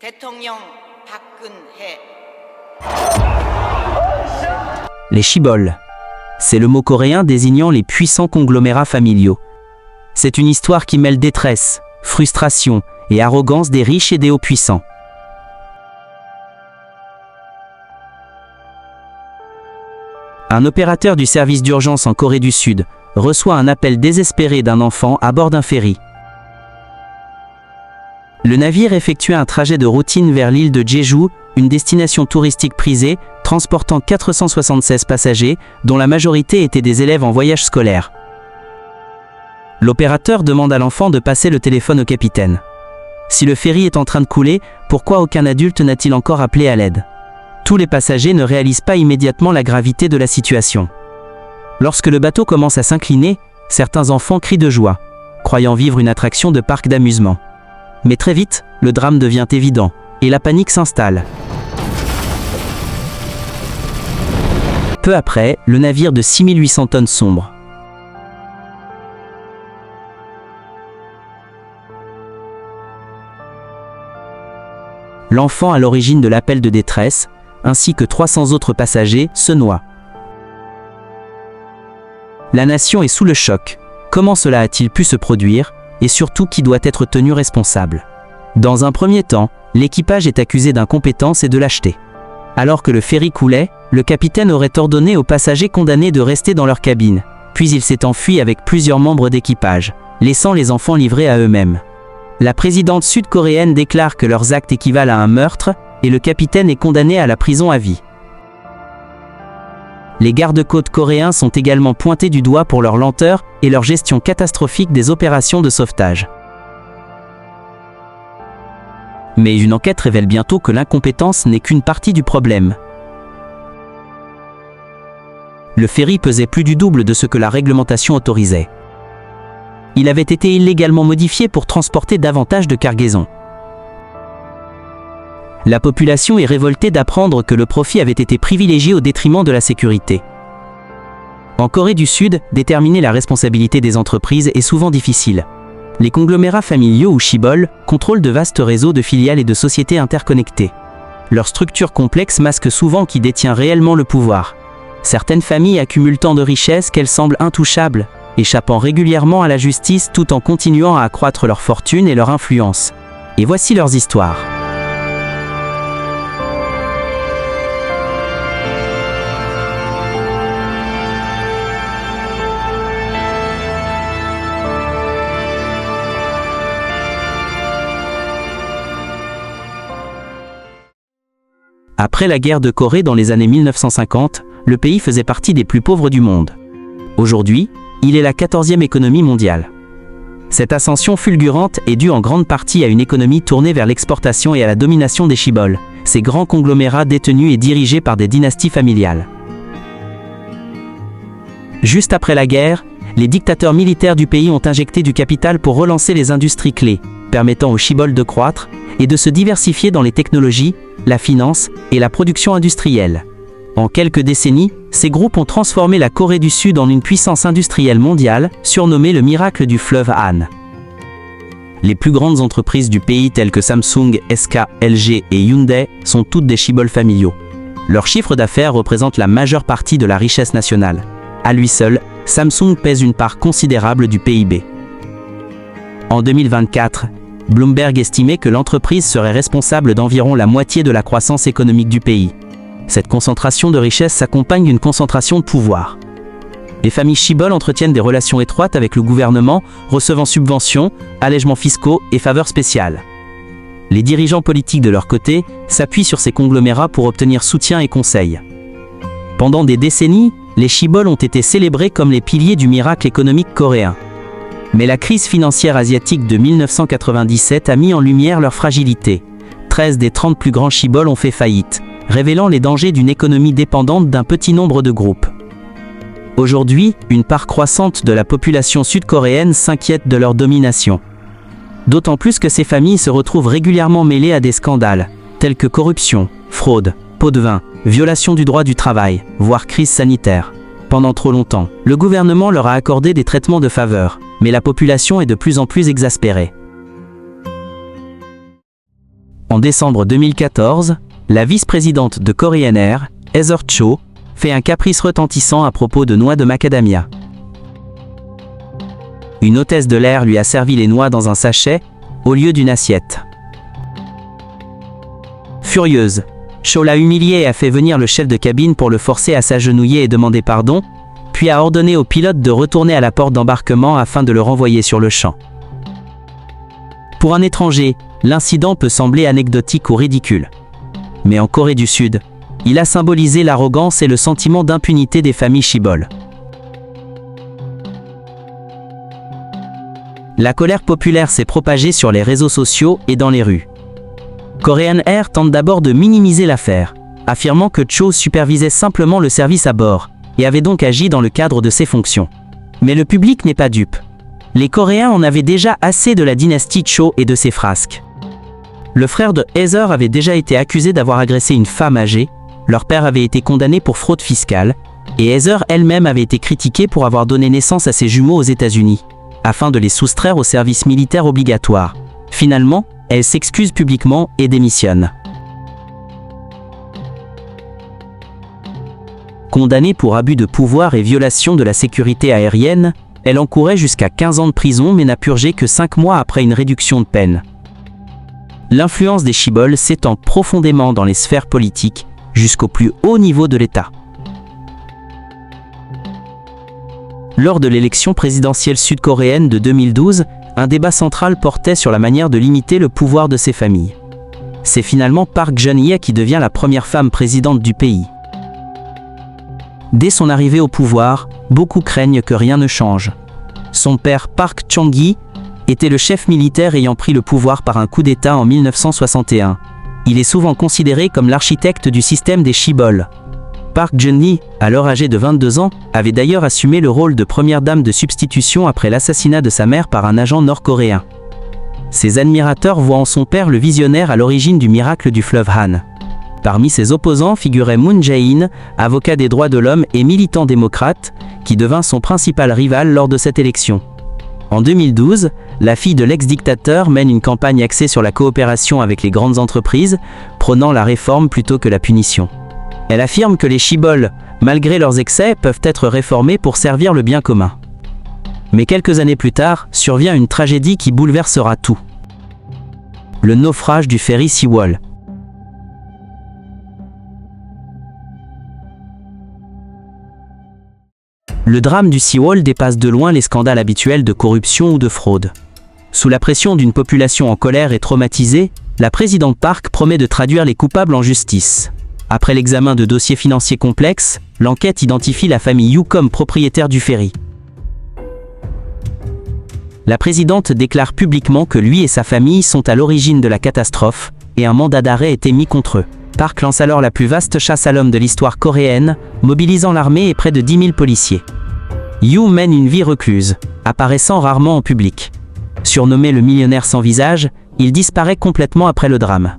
대통령 박근혜. Les chiboles. C'est le mot coréen désignant les puissants conglomérats familiaux. C'est une histoire qui mêle détresse, frustration et arrogance des riches et des hauts puissants. Un opérateur du service d'urgence en Corée du Sud reçoit un appel désespéré d'un enfant à bord d'un ferry. Le navire effectuait un trajet de routine vers l'île de Jeju, une destination touristique prisée, transportant 476 passagers, dont la majorité étaient des élèves en voyage scolaire. L'opérateur demande à l'enfant de passer le téléphone au capitaine. Si le ferry est en train de couler, pourquoi aucun adulte n'a-t-il encore appelé à l'aide? Tous les passagers ne réalisent pas immédiatement la gravité de la situation. Lorsque le bateau commence à s'incliner, certains enfants crient de joie, croyant vivre une attraction de parc d'amusement. Mais très vite, le drame devient évident, et la panique s'installe. Peu après, le navire de 6800 tonnes sombre. L'enfant à l'origine de l'appel de détresse, ainsi que 300 autres passagers, se noient. La nation est sous le choc. Comment cela a-t-il pu se produire, et surtout qui doit être tenu responsable? Dans un premier temps, l'équipage est accusé d'incompétence et de lâcheté. Alors que le ferry coulait, le capitaine aurait ordonné aux passagers condamnés de rester dans leur cabine, puis il s'est enfui avec plusieurs membres d'équipage, laissant les enfants livrés à eux-mêmes. La présidente sud-coréenne déclare que leurs actes équivalent à un meurtre, et le capitaine est condamné à la prison à vie. Les gardes-côtes coréens sont également pointés du doigt pour leur lenteur et leur gestion catastrophique des opérations de sauvetage. Mais une enquête révèle bientôt que l'incompétence n'est qu'une partie du problème. Le ferry pesait plus du double de ce que la réglementation autorisait. Il avait été illégalement modifié pour transporter davantage de cargaisons. La population est révoltée d'apprendre que le profit avait été privilégié au détriment de la sécurité. En Corée du Sud, déterminer la responsabilité des entreprises est souvent difficile. Les conglomérats familiaux ou chiboles contrôlent de vastes réseaux de filiales et de sociétés interconnectées. Leur structure complexe masque souvent qui détient réellement le pouvoir. Certaines familles accumulent tant de richesses qu'elles semblent intouchables, échappant régulièrement à la justice tout en continuant à accroître leur fortune et leur influence. Et voici leurs histoires. Après la guerre de Corée dans les années 1950, le pays faisait partie des plus pauvres du monde. Aujourd'hui, il est la 14e économie mondiale. Cette ascension fulgurante est due en grande partie à une économie tournée vers l'exportation et à la domination des chiboles, ces grands conglomérats détenus et dirigés par des dynasties familiales. Juste après la guerre, les dictateurs militaires du pays ont injecté du capital pour relancer les industries clés, permettant aux chiboles de croître et de se diversifier dans les technologies, la finance et la production industrielle. En quelques décennies, ces groupes ont transformé la Corée du Sud en une puissance industrielle mondiale, surnommée le miracle du fleuve Han. Les plus grandes entreprises du pays telles que Samsung, SK, LG et Hyundai sont toutes des chiboles familiaux. Leur chiffre d'affaires représente la majeure partie de la richesse nationale. À lui seul, Samsung pèse une part considérable du PIB. En 2024, Bloomberg estimait que l'entreprise serait responsable d'environ la moitié de la croissance économique du pays. Cette concentration de richesse s'accompagne d'une concentration de pouvoir. Les familles chiboles entretiennent des relations étroites avec le gouvernement, recevant subventions, allègements fiscaux et faveurs spéciales. Les dirigeants politiques de leur côté s'appuient sur ces conglomérats pour obtenir soutien et conseils. Pendant des décennies, les chiboles ont été célébrés comme les piliers du miracle économique coréen. Mais la crise financière asiatique de 1997 a mis en lumière leur fragilité. 13 des 30 plus grands chiboles ont fait faillite, révélant les dangers d'une économie dépendante d'un petit nombre de groupes. Aujourd'hui, une part croissante de la population sud-coréenne s'inquiète de leur domination. D'autant plus que ces familles se retrouvent régulièrement mêlées à des scandales, tels que corruption, fraude, pots de vin, violation du droit du travail, voire crise sanitaire. Pendant trop longtemps, le gouvernement leur a accordé des traitements de faveur, mais la population est de plus en plus exaspérée. En décembre 2014, la vice-présidente de Korean Air, Heather Cho, fait un caprice retentissant à propos de noix de macadamia. Une hôtesse de l'air lui a servi les noix dans un sachet, au lieu d'une assiette. Furieuse, Cho l'a humilié et a fait venir le chef de cabine pour le forcer à s'agenouiller et demander pardon, puis a ordonné au pilote de retourner à la porte d'embarquement afin de le renvoyer sur le champ. Pour un étranger, l'incident peut sembler anecdotique ou ridicule. Mais en Corée du Sud, il a symbolisé l'arrogance et le sentiment d'impunité des familles Shibol. La colère populaire s'est propagée sur les réseaux sociaux et dans les rues. Korean Air tente d'abord de minimiser l'affaire, affirmant que Cho supervisait simplement le service à bord et avait donc agi dans le cadre de ses fonctions. Mais le public n'est pas dupe. Les Coréens en avaient déjà assez de la dynastie Cho et de ses frasques. Le frère de Heather avait déjà été accusé d'avoir agressé une femme âgée, leur père avait été condamné pour fraude fiscale, et Heather elle-même avait été critiquée pour avoir donné naissance à ses jumeaux aux États-Unis, afin de les soustraire au service militaire obligatoire. Finalement, elle s'excuse publiquement et démissionne. Condamnée pour abus de pouvoir et violation de la sécurité aérienne, elle encourait jusqu'à 15 ans de prison mais n'a purgé que 5 mois après une réduction de peine. L'influence des Shibol s'étend profondément dans les sphères politiques, jusqu'au plus haut niveau de l'État. Lors de l'élection présidentielle sud-coréenne de 2012, un débat central portait sur la manière de limiter le pouvoir de ces familles. C'est finalement Park Geun-hye qui devient la première femme présidente du pays. Dès son arrivée au pouvoir, beaucoup craignent que rien ne change. Son père Park Chung-hee était le chef militaire ayant pris le pouvoir par un coup d'État en 1961. Il est souvent considéré comme l'architecte du système des Shibol. Park Geun-hye, alors âgé de 22 ans, avait d'ailleurs assumé le rôle de première dame de substitution après l'assassinat de sa mère par un agent nord-coréen. Ses admirateurs voient en son père le visionnaire à l'origine du miracle du fleuve Han. Parmi ses opposants figurait Moon Jae-in, avocat des droits de l'homme et militant démocrate, qui devint son principal rival lors de cette élection. En 2012, la fille de l'ex-dictateur mène une campagne axée sur la coopération avec les grandes entreprises, prônant la réforme plutôt que la punition. Elle affirme que les Shibol, malgré leurs excès, peuvent être réformés pour servir le bien commun. Mais quelques années plus tard, survient une tragédie qui bouleversera tout. Le naufrage du ferry Sewol. Le drame du Sewol dépasse de loin les scandales habituels de corruption ou de fraude. Sous la pression d'une population en colère et traumatisée, la présidente Park promet de traduire les coupables en justice. Après l'examen de dossiers financiers complexes, l'enquête identifie la famille Yoo comme propriétaire du ferry. La présidente déclare publiquement que lui et sa famille sont à l'origine de la catastrophe, et un mandat d'arrêt est émis contre eux. Park lance alors la plus vaste chasse à l'homme de l'histoire coréenne, mobilisant l'armée et près de 10 000 policiers. Yoo mène une vie recluse, apparaissant rarement en public. Surnommé le millionnaire sans visage, il disparaît complètement après le drame.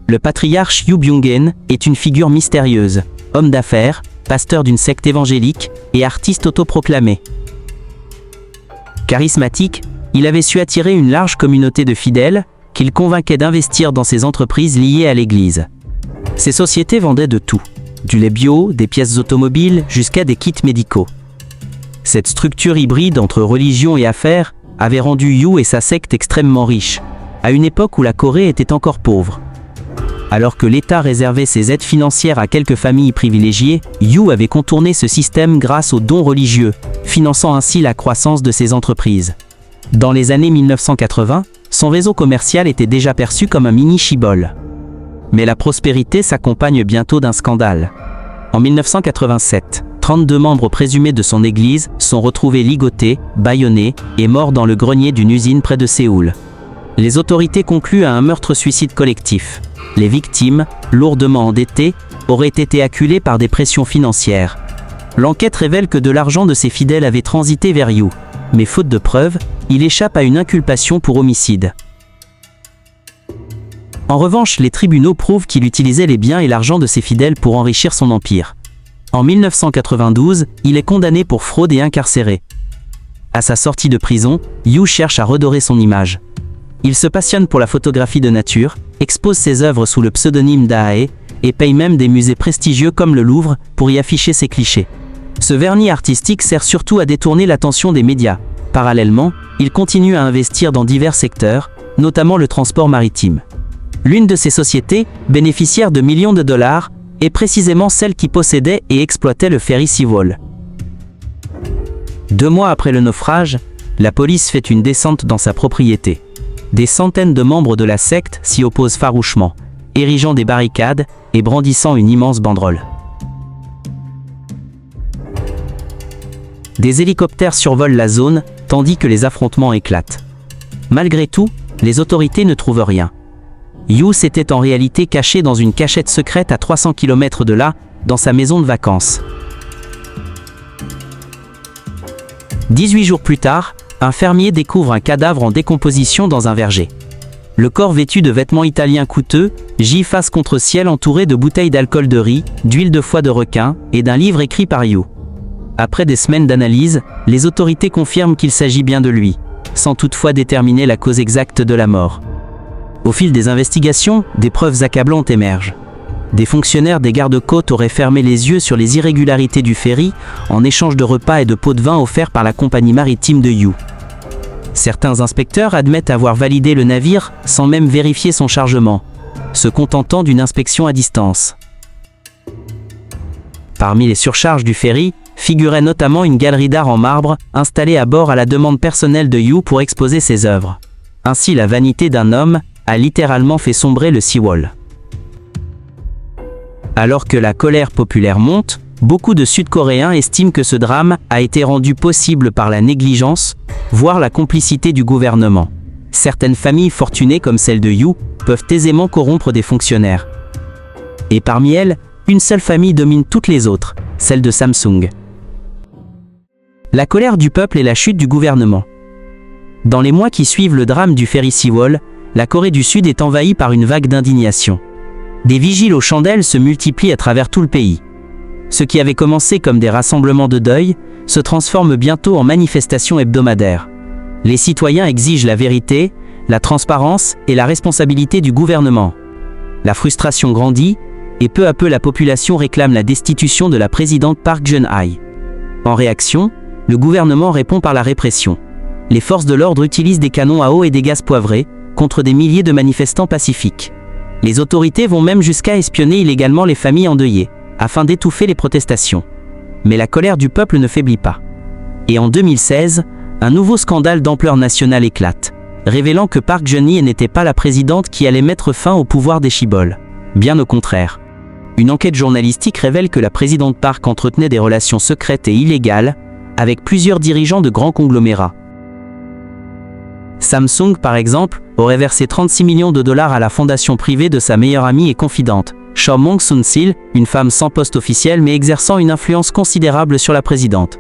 Le patriarche Yoo Byung-in est une figure mystérieuse, homme d'affaires, pasteur d'une secte évangélique et artiste autoproclamé. Charismatique, il avait su attirer une large communauté de fidèles, qu'il convainquait d'investir dans ses entreprises liées à l'Église. Ces sociétés vendaient de tout, du lait bio, des pièces automobiles, jusqu'à des kits médicaux. Cette structure hybride entre religion et affaires avait rendu Yoo et sa secte extrêmement riches, à une époque où la Corée était encore pauvre. Alors que l'État réservait ses aides financières à quelques familles privilégiées, Yoo avait contourné ce système grâce aux dons religieux, finançant ainsi la croissance de ses entreprises. Dans les années 1980, son réseau commercial était déjà perçu comme un mini Shibol. Mais la prospérité s'accompagne bientôt d'un scandale. En 1987, 32 membres présumés de son église sont retrouvés ligotés, bâillonnés et morts dans le grenier d'une usine près de Séoul. Les autorités concluent à un meurtre-suicide collectif. Les victimes, lourdement endettées, auraient été acculées par des pressions financières. L'enquête révèle que de l'argent de ses fidèles avait transité vers Yoo, mais faute de preuves, il échappe à une inculpation pour homicide. En revanche, les tribunaux prouvent qu'il utilisait les biens et l'argent de ses fidèles pour enrichir son empire. En 1992, il est condamné pour fraude et incarcéré. À sa sortie de prison, Yoo cherche à redorer son image. Il se passionne pour la photographie de nature, expose ses œuvres sous le pseudonyme d'Ahae et paye même des musées prestigieux comme le Louvre pour y afficher ses clichés. Ce vernis artistique sert surtout à détourner l'attention des médias. Parallèlement, il continue à investir dans divers secteurs, notamment le transport maritime. L'une de ces sociétés, bénéficiaire de millions de dollars, est précisément celle qui possédait et exploitait le ferry Seawall. 2 mois après le naufrage, la police fait une descente dans sa propriété. Des centaines de membres de la secte s'y opposent farouchement, érigeant des barricades et brandissant une immense banderole. Des hélicoptères survolent la zone, tandis que les affrontements éclatent. Malgré tout, les autorités ne trouvent rien. Yu s'était en réalité caché dans une cachette secrète à 300 km de là, dans sa maison de vacances. 18 jours plus tard, un fermier découvre un cadavre en décomposition dans un verger. Le corps vêtu de vêtements italiens coûteux, gît face contre ciel entouré de bouteilles d'alcool de riz, d'huile de foie de requin et d'un livre écrit par Yu. Après des semaines d'analyse, les autorités confirment qu'il s'agit bien de lui, sans toutefois déterminer la cause exacte de la mort. Au fil des investigations, des preuves accablantes émergent. Des fonctionnaires des gardes-côtes auraient fermé les yeux sur les irrégularités du ferry en échange de repas et de pots de vin offerts par la compagnie maritime de Yu. Certains inspecteurs admettent avoir validé le navire sans même vérifier son chargement, se contentant d'une inspection à distance. Parmi les surcharges du ferry, figurait notamment une galerie d'art en marbre installée à bord à la demande personnelle de Yu pour exposer ses œuvres. Ainsi, la vanité d'un homme a littéralement fait sombrer le Seawall. Alors que la colère populaire monte, beaucoup de Sud-Coréens estiment que ce drame a été rendu possible par la négligence, voire la complicité du gouvernement. Certaines familles fortunées comme celle de Yu peuvent aisément corrompre des fonctionnaires. Et parmi elles, une seule famille domine toutes les autres, celle de Samsung. La colère du peuple et la chute du gouvernement. Dans les mois qui suivent le drame du ferry Seawall, la Corée du Sud est envahie par une vague d'indignation. Des vigiles aux chandelles se multiplient à travers tout le pays. Ce qui avait commencé comme des rassemblements de deuil se transforme bientôt en manifestations hebdomadaires. Les citoyens exigent la vérité, la transparence et la responsabilité du gouvernement. La frustration grandit et peu à peu la population réclame la destitution de la présidente Park Geun-hye. En réaction, le gouvernement répond par la répression. Les forces de l'ordre utilisent des canons à eau et des gaz poivrés contre des milliers de manifestants pacifiques. Les autorités vont même jusqu'à espionner illégalement les familles endeuillées, afin d'étouffer les protestations. Mais la colère du peuple ne faiblit pas. Et en 2016, un nouveau scandale d'ampleur nationale éclate, révélant que Park Geun-hye n'était pas la présidente qui allait mettre fin au pouvoir des Chaebol. Bien au contraire. Une enquête journalistique révèle que la présidente Park entretenait des relations secrètes et illégales avec plusieurs dirigeants de grands conglomérats. Samsung, par exemple, aurait versé 36 millions de dollars à la fondation privée de sa meilleure amie et confidente, Cho Mong-sun-sil, une femme sans poste officiel mais exerçant une influence considérable sur la présidente.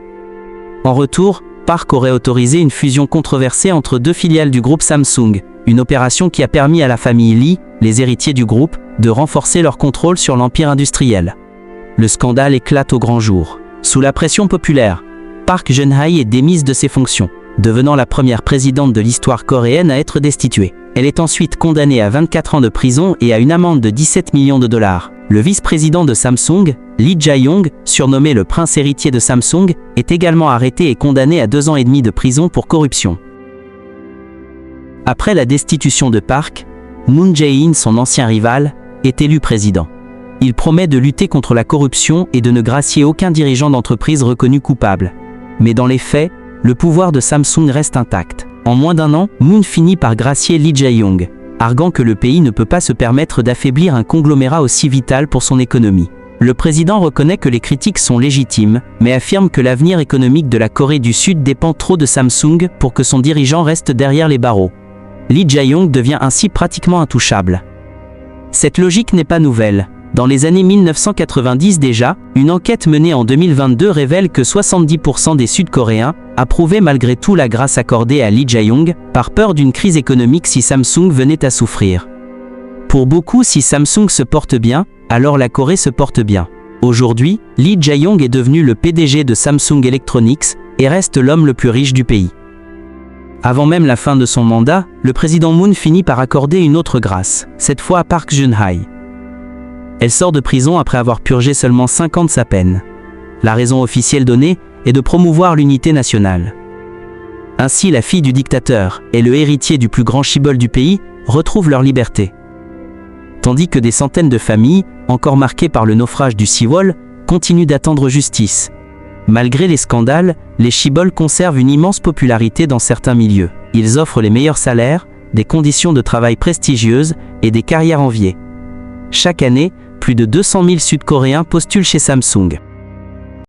En retour, Park aurait autorisé une fusion controversée entre 2 filiales du groupe Samsung, une opération qui a permis à la famille Lee, les héritiers du groupe, de renforcer leur contrôle sur l'empire industriel. Le scandale éclate au grand jour. Sous la pression populaire, Park Geun-hye est démise de ses fonctions, devenant la première présidente de l'histoire coréenne à être destituée. Elle est ensuite condamnée à 24 ans de prison et à une amende de 17 millions de dollars. Le vice-président de Samsung, Lee Jae-yong, surnommé le prince héritier de Samsung, est également arrêté et condamné à 2 ans et demi de prison pour corruption. Après la destitution de Park, Moon Jae-in, son ancien rival, est élu président. Il promet de lutter contre la corruption et de ne gracier aucun dirigeant d'entreprise reconnu coupable. Mais dans les faits, le pouvoir de Samsung reste intact. En moins d'1 an, Moon finit par gracier Lee Jae-yong, arguant que le pays ne peut pas se permettre d'affaiblir un conglomérat aussi vital pour son économie. Le président reconnaît que les critiques sont légitimes, mais affirme que l'avenir économique de la Corée du Sud dépend trop de Samsung pour que son dirigeant reste derrière les barreaux. Lee Jae-yong devient ainsi pratiquement intouchable. Cette logique n'est pas nouvelle. Dans les années 1990 déjà, une enquête menée en 2022 révèle que 70% des Sud-Coréens approuvaient malgré tout la grâce accordée à Lee Jae-yong, par peur d'une crise économique si Samsung venait à souffrir. Pour beaucoup, si Samsung se porte bien, alors la Corée se porte bien. Aujourd'hui, Lee Jae-yong est devenu le PDG de Samsung Electronics et reste l'homme le plus riche du pays. Avant même la fin de son mandat, le président Moon finit par accorder une autre grâce, cette fois à Park Geun-hye. Elle sort de prison après avoir purgé seulement 5 ans de sa peine. La raison officielle donnée est de promouvoir l'unité nationale. Ainsi, la fille du dictateur et le héritier du plus grand shibboleth du pays retrouvent leur liberté. Tandis que des centaines de familles, encore marquées par le naufrage du Seawall, continuent d'attendre justice. Malgré les scandales, les shibboleths conservent une immense popularité dans certains milieux. Ils offrent les meilleurs salaires, des conditions de travail prestigieuses et des carrières enviées. Chaque année, plus de 200 000 Sud-Coréens postulent chez Samsung.